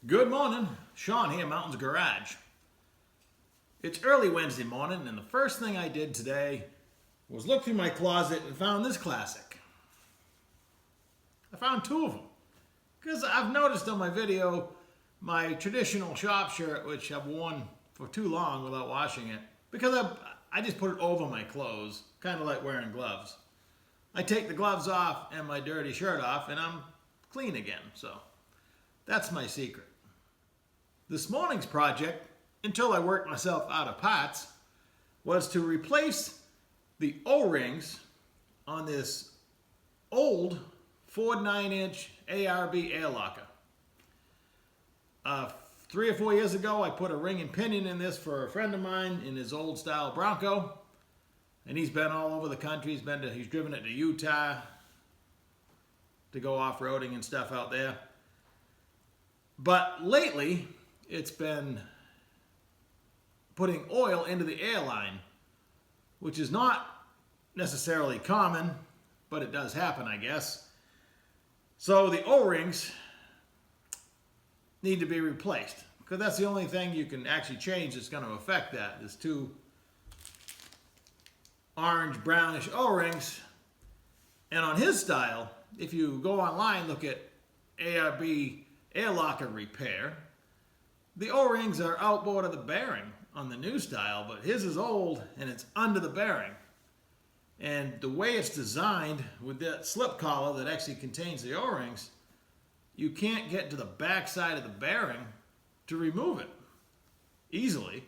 Good morning, Sean here, Mountains Garage. It's early Wednesday morning, and the first thing I did today was look through my closet and found this classic. I found two of them, because I've noticed on my video, my traditional shop shirt, which I've worn for too long without washing it, because I just put it over my clothes, kind of like wearing gloves. I take the gloves off and my dirty shirt off, and I'm clean again, so that's my secret. This morning's project, until I worked myself out of parts, was to replace the O-rings on this old Ford 9-inch ARB air locker. 3 or 4 years ago, I put a ring and pinion in this for a friend of mine in his old style Bronco, and he's been all over the country. He's driven it to Utah to go off-roading and stuff out there. But lately, it's been putting oil into the airline, which is not necessarily common, but it does happen, I guess. So the O-rings need to be replaced, because that's the only thing you can actually change that's going to affect that. There's two orange brownish O-rings, and on his style, if you go online, look at ARB air locker repair, the O-rings are outboard of the bearing on the new style, but his is old and it's under the bearing. And the way it's designed with that slip collar that actually contains the O-rings, you can't get to the back side of the bearing to remove it easily.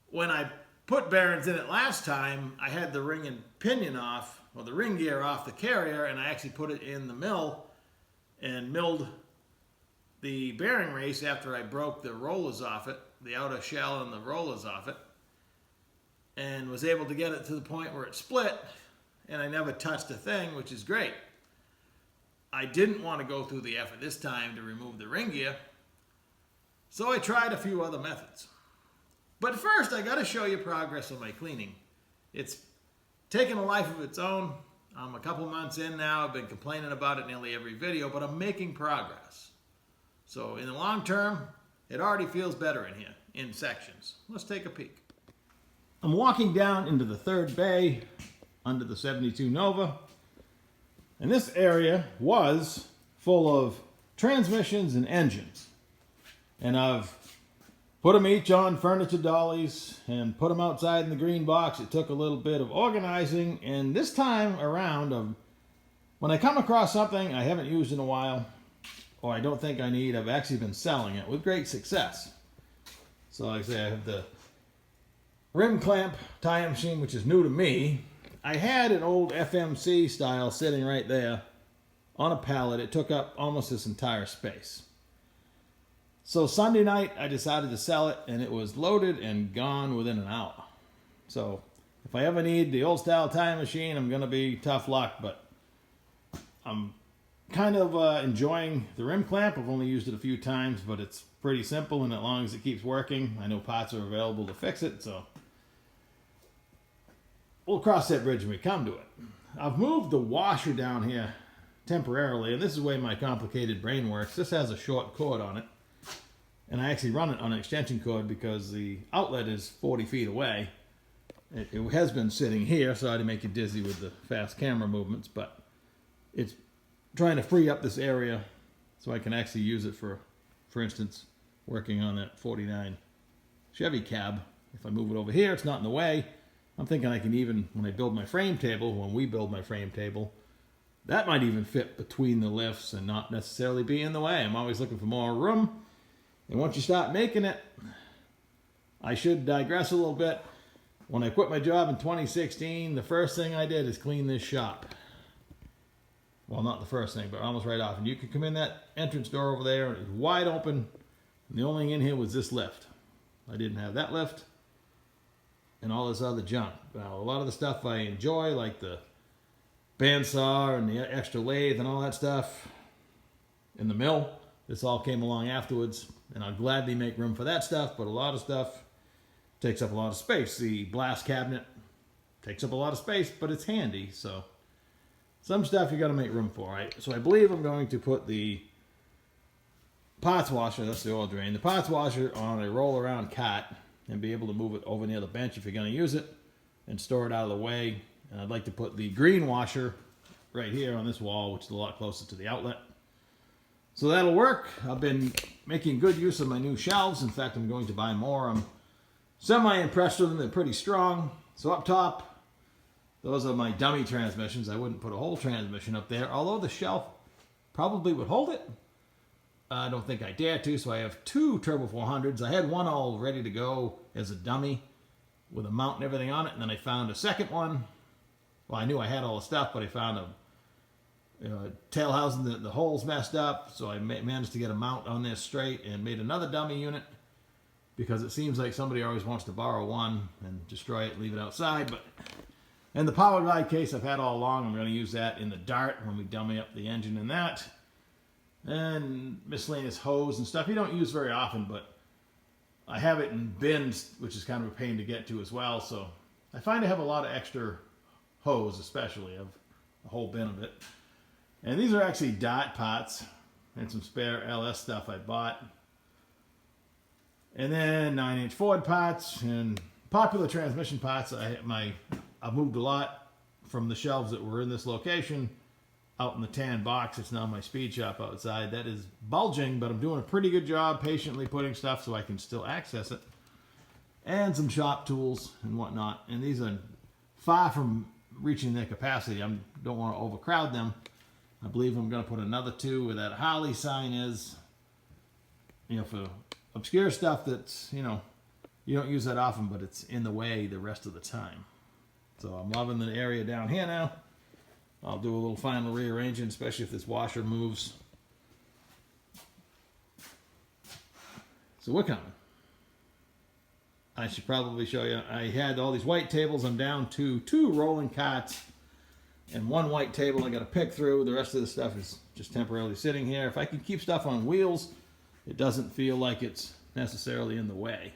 When I put bearings in it last time, I had the ring and pinion off, or the ring gear off the carrier, and I actually put it in the mill and milled the bearing race after I broke the rollers off it, the outer shell and the rollers off it, and was able to get it to the point where it split, and I never touched a thing, which is great. I didn't want to go through the effort this time to remove the ring gear, so I tried a few other methods. But first, I got to show you progress on my cleaning. It's taken a life of its own. I'm a couple months in now. I've been complaining about it nearly every video, but I'm making progress. So in the long term, it already feels better in here, in sections. Let's take a peek. I'm walking down into the third bay under the 72 Nova. And this area was full of transmissions and engines. And I've put them each on furniture dollies and put them outside in the green box. It took a little bit of organizing. And this time around, when I come across something I haven't used in a while, or I don't think I need, I've actually been selling it with great success. So like I say, I have the rim clamp tie machine, which is new to me. I had an old FMC style sitting right there on a pallet. It took up almost this entire space. So Sunday night, I decided to sell it, and it was loaded and gone within an hour. So if I ever need the old style tie machine, I'm going to be tough luck, but I'm kind of enjoying the rim clamp. I've only used it a few times, but it's pretty simple, and as long as it keeps working, I know parts are available to fix it, so we'll cross that bridge when we come to it. I've moved the washer down here temporarily, and this is the way my complicated brain works. This has a short cord on it, and I actually run it on an extension cord because the outlet is 40 feet away. It has been sitting here, sorry to make you dizzy with the fast camera movements, but it's trying to free up this area so I can actually use it for instance, working on that 49 Chevy cab. If I move it over here, it's not in the way. I'm thinking I can even, when I build my frame table, when we build my frame table, that might even fit between the lifts and not necessarily be in the way. I'm always looking for more room. And once you start making it, I should digress a little bit. When I quit my job in 2016, the first thing I did is clean this shop. Well, not the first thing, but almost right off. And you could come in that entrance door over there, and it was wide open. And the only thing in here was this lift. I didn't have that lift and all this other junk. Now, a lot of the stuff I enjoy, like the bandsaw and the extra lathe and all that stuff in the mill, this all came along afterwards. And I'll gladly make room for that stuff, but a lot of stuff takes up a lot of space. The blast cabinet takes up a lot of space, but it's handy, so some stuff you got to make room for, right? So I believe I'm going to put the parts washer, that's the oil drain, the parts washer on a roll around cart and be able to move it over near the bench if you're going to use it and store it out of the way. And I'd like to put the green washer right here on this wall, which is a lot closer to the outlet. So that'll work. I've been making good use of my new shelves. In fact, I'm going to buy more. I'm semi-impressed with them. They're pretty strong. So up top, those are my dummy transmissions. I wouldn't put a whole transmission up there, although the shelf probably would hold it. I don't think I dare to, so I have 2 Turbo 400s. I had one all ready to go as a dummy with a mount and everything on it, and then I found a second one. Well, I knew I had all the stuff, but I found a tail housing, the holes messed up, so I managed to get a mount on this straight and made another dummy unit, because it seems like somebody always wants to borrow one and destroy it and leave it outside. And the power glide case I've had all along, I'm going to use that in the Dart when we dummy up the engine in that. And miscellaneous hose and stuff you don't use very often, but I have it in bins, which is kind of a pain to get to as well. So I find I have a lot of extra hose, especially. I have a whole bin of it. And these are actually Dart pots and some spare LS stuff I bought. And then 9-inch Ford pots and popular transmission pots. I've moved a lot from the shelves that were in this location out in the tan box. It's now my speed shop outside. That is bulging, but I'm doing a pretty good job patiently putting stuff so I can still access it. And some shop tools and whatnot. And these are far from reaching their capacity. I don't want to overcrowd them. I believe I'm going to put another 2 where that Harley sign is. For obscure stuff that's, you don't use that often, but it's in the way the rest of the time. So I'm loving the area down here now. I'll do a little final rearranging, especially if this washer moves. So we're coming. I should probably show you. I had all these white tables. I'm down to 2 rolling carts and 1 white table I got to pick through. The rest of the stuff is just temporarily sitting here. If I can keep stuff on wheels, it doesn't feel like it's necessarily in the way.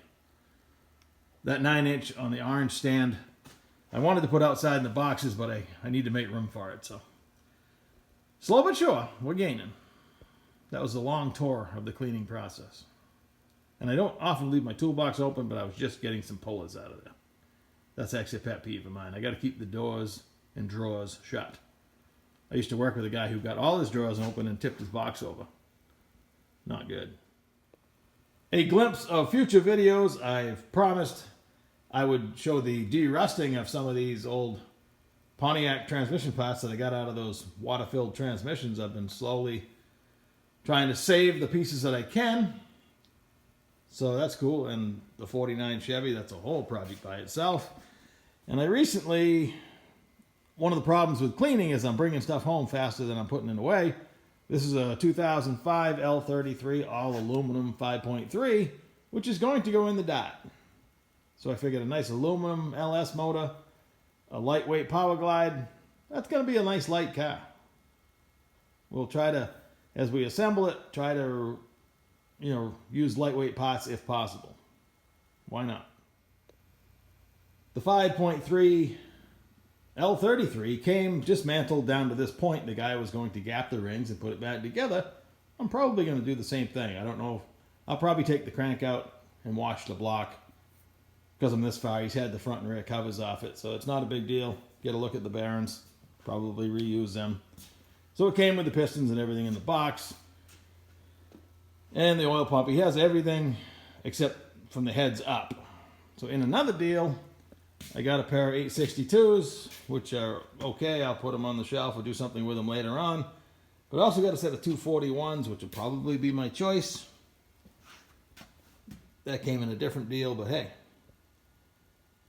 That 9-inch on the orange stand, I wanted to put outside in the boxes, but I need to make room for it. So slow but sure, we're gaining. That was a long tour of the cleaning process. And I don't often leave my toolbox open, but I was just getting some pullers out of there. That's actually a pet peeve of mine. I got to keep the doors and drawers shut. I used to work with a guy who got all his drawers open and tipped his box over. Not good. A glimpse of future videos. I've promised I would show the de-rusting of some of these old Pontiac transmission parts that I got out of those water-filled transmissions. I've been slowly trying to save the pieces that I can. So that's cool. And the 49 Chevy, that's a whole project by itself. And I recently, one of the problems with cleaning is I'm bringing stuff home faster than I'm putting it away. This is a 2005 L33 all aluminum 5.3, which is going to go in the Dart. So I figured a nice aluminum LS motor, a lightweight power glide, that's going to be a nice light car. We'll try to, as we assemble it, try to, use lightweight parts if possible. Why not? The 5.3 L33 came dismantled down to this point. The guy was going to gap the rings and put it back together. I'm probably going to do the same thing. I don't know. I'll probably take the crank out and wash the block. Because I'm this far, he's had the front and rear covers off it, so it's not a big deal. Get a look at the bearings, probably reuse them. So it came with the pistons and everything in the box. And the oil pump. He has everything except from the heads up. So in another deal, I got a pair of 862s, which are okay. I'll put them on the shelf or do something with them later on. But I also got a set of 241s, which will probably be my choice. That came in a different deal, but hey.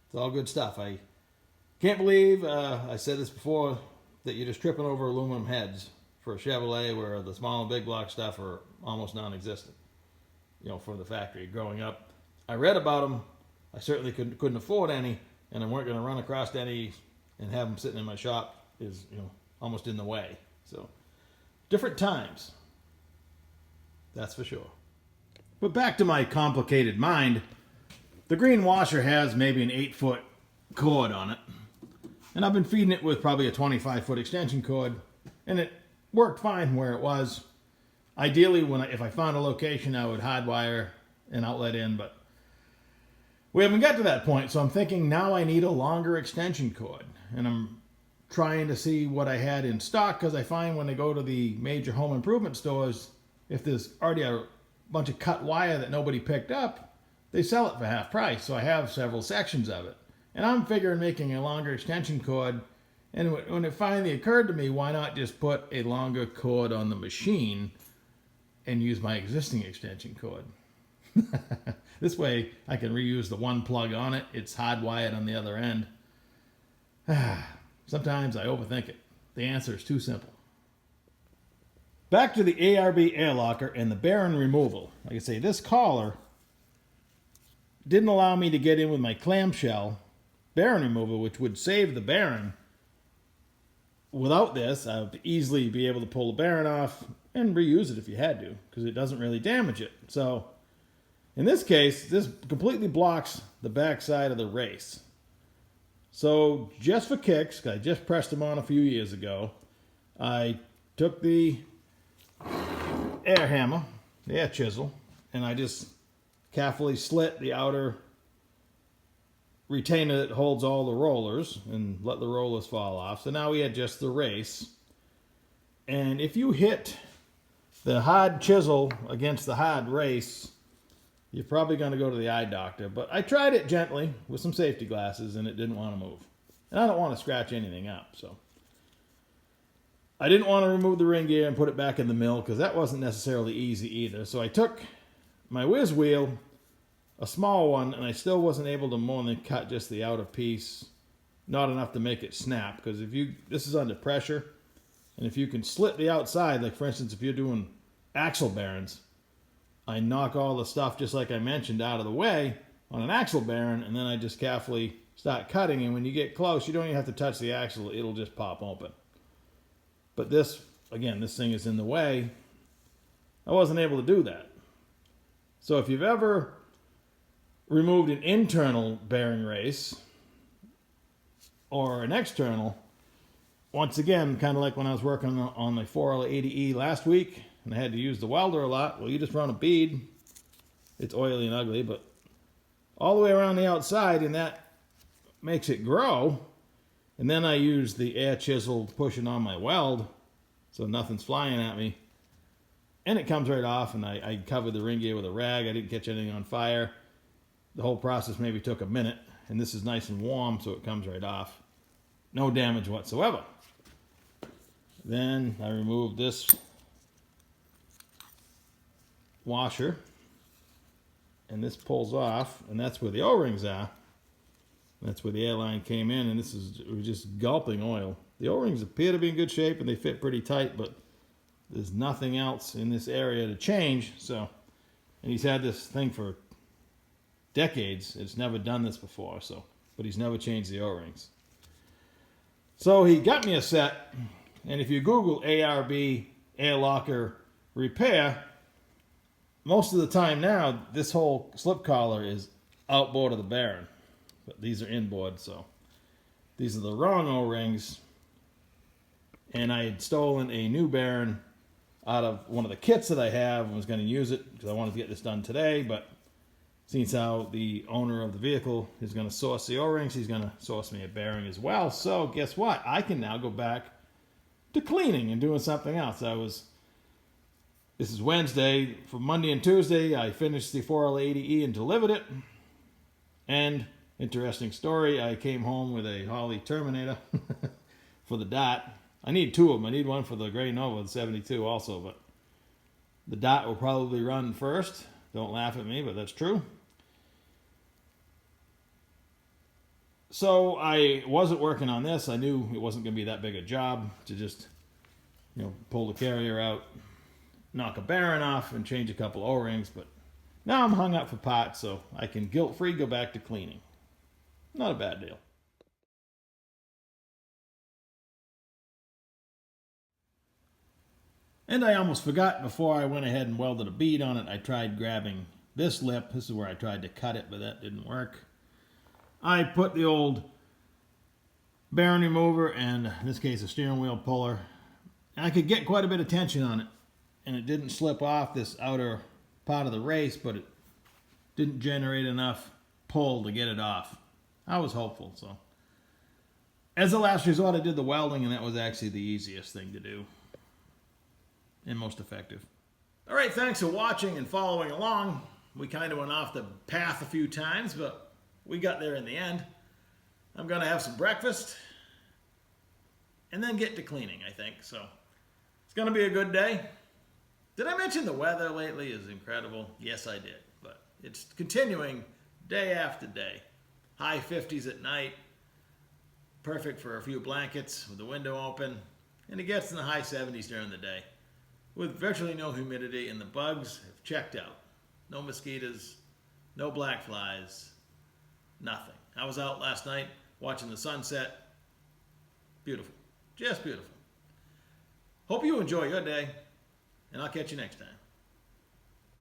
It's all good stuff. I can't believe, I said this before, that you're just tripping over aluminum heads for a Chevrolet where the small and big block stuff are almost non-existent, from the factory. Growing up, I read about them. I certainly couldn't afford any, and I weren't going to run across any and have them sitting in my shop is, almost in the way. So, different times. That's for sure. But back to my complicated mind. The green washer has maybe an 8-foot cord on it. And I've been feeding it with probably a 25-foot extension cord. And it worked fine where it was. Ideally, if I found a location, I would hardwire an outlet in, but we haven't got to that point. So I'm thinking now I need a longer extension cord, and I'm trying to see what I had in stock, because I find when I go to the major home improvement stores, if there's already a bunch of cut wire that nobody picked up, they sell it for half price. So I have several sections of it, and I'm figuring making a longer extension cord. And when it finally occurred to me, why not just put a longer cord on the machine and use my existing extension cord? This way I can reuse the one plug on it. It's hardwired on the other end. Sometimes I overthink it. The answer is too simple. Back to the ARB air locker and the bearing removal. Like I say, this collar didn't allow me to get in with my clamshell bearing removal, which would save the bearing. Without this, I would easily be able to pull the bearing off and reuse it if you had to, because it doesn't really damage it. So in this case, this completely blocks the back side of the race. So just for kicks, 'cause I just pressed them on a few years ago, I took the air hammer, the air chisel, and I just carefully slit the outer retainer that holds all the rollers and let the rollers fall off. So now we had just the race. And if you hit the hard chisel against the hard race, you're probably going to go to the eye doctor. But I tried it gently with some safety glasses, and it didn't want to move. And I don't want to scratch anything up, so I didn't want to remove the ring gear and put it back in the mill, because that wasn't necessarily easy either. So I took my whiz wheel, a small one, and I still wasn't able to more than cut just the outer piece, not enough to make it snap, because this is under pressure, and if you can slit the outside, like for instance, if you're doing axle bearings, I knock all the stuff, just like I mentioned, out of the way on an axle bearing, and then I just carefully start cutting, and when you get close, you don't even have to touch the axle, it'll just pop open. But this, again, this thing is in the way. I wasn't able to do that. So if you've ever removed an internal bearing race or an external, once again, kind of like when I was working on my 4L80E last week, and I had to use the welder a lot. Well, you just run a bead. It's oily and ugly, but all the way around the outside, and that makes it grow. And then I use the air chisel pushing on my weld so nothing's flying at me. And it comes right off, and I covered the ring gear with a rag. I didn't catch anything on fire. The whole process maybe took a minute, and this is nice and warm, so it comes right off. No damage whatsoever. Then I removed this washer, and this pulls off, and that's where the O-rings are. That's where the airline came in, and it was just gulping oil. The O-rings appear to be in good shape, and they fit pretty tight, but there's nothing else in this area to change. So, and he's had this thing for decades. It's never done this before, but he's never changed the O-rings. So he got me a set, and if you Google ARB air locker repair, most of the time now, this whole slip collar is outboard of the bearing. But these are inboard, so these are the wrong O-rings. And I had stolen a new bearing out of one of the kits that I have and was going to use it because I wanted to get this done today. But since how the owner of the vehicle is going to source the O-rings, he's going to source me a bearing as well. So guess what? I can now go back to cleaning and doing something else. This is Wednesday. For Monday and Tuesday, I finished the 4L80E and delivered it. And interesting story, I came home with a Holley Terminator for the Dot. I need two of them. I need one for the Gray Nova, the 72 also, but the Dot will probably run first. Don't laugh at me, but that's true. So I wasn't working on this. I knew it wasn't going to be that big a job to just, pull the carrier out, knock a bearing off, and change a couple O-rings, but now I'm hung up for parts, so I can guilt-free go back to cleaning. Not a bad deal. And I almost forgot, before I went ahead and welded a bead on it, I tried grabbing this lip. This is where I tried to cut it, but that didn't work. I put the old bearing remover and, in this case, a steering wheel puller. And I could get quite a bit of tension on it. and it didn't slip off this outer part of the race, but it didn't generate enough pull to get it off. I was hopeful, so. As a last resort, I did the welding, and that was actually the easiest thing to do and most effective. All right, thanks for watching and following along. We kind of went off the path a few times, but we got there in the end. I'm going to have some breakfast and then get to cleaning, I think. So it's going to be a good day. Did I mention the weather lately is incredible? Yes, I did. But it's continuing day after day. High 50s at night. Perfect for a few blankets with the window open. And it gets in the high 70s during the day with virtually no humidity, and the bugs have checked out. No mosquitoes, no black flies, nothing. I was out last night watching the sunset. Beautiful. Just beautiful. Hope you enjoy your day, and I'll catch you next time.